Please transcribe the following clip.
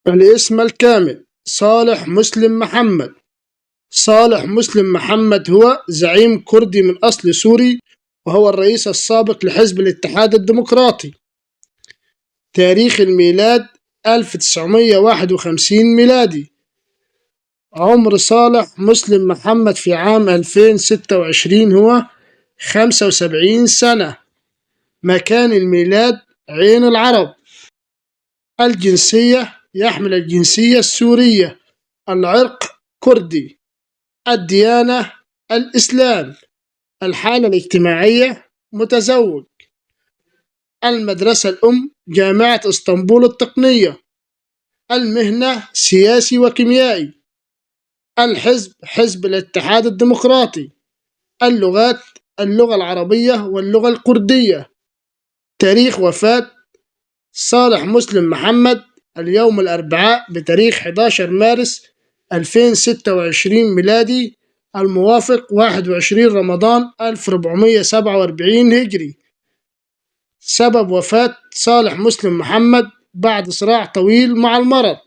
الاسم الكامل: صالح مسلم محمد. صالح مسلم محمد هو زعيم كردي من أصل سوري، وهو الرئيس السابق لحزب الاتحاد الديمقراطي. تاريخ الميلاد 1951 ميلادي. عمر صالح مسلم محمد في عام 2026 هو 75 سنة. مكان الميلاد: عين العرب. الجنسية: يحمل الجنسية السورية. العرق: كردي. الديانة: الإسلام. الحالة الاجتماعية: متزوج. المدرسة الأم: جامعة اسطنبول التقنية. المهنة: سياسي وكيميائي. الحزب: حزب الاتحاد الديمقراطي. اللغات: اللغة العربية واللغة الكردية. تاريخ وفاة صالح مسلم محمد: اليوم الأربعاء بتاريخ 11 مارس 2026 ميلادي، الموافق 21 رمضان 1447 هجري. سبب وفاة صالح مسلم محمد: بعد صراع طويل مع المرض.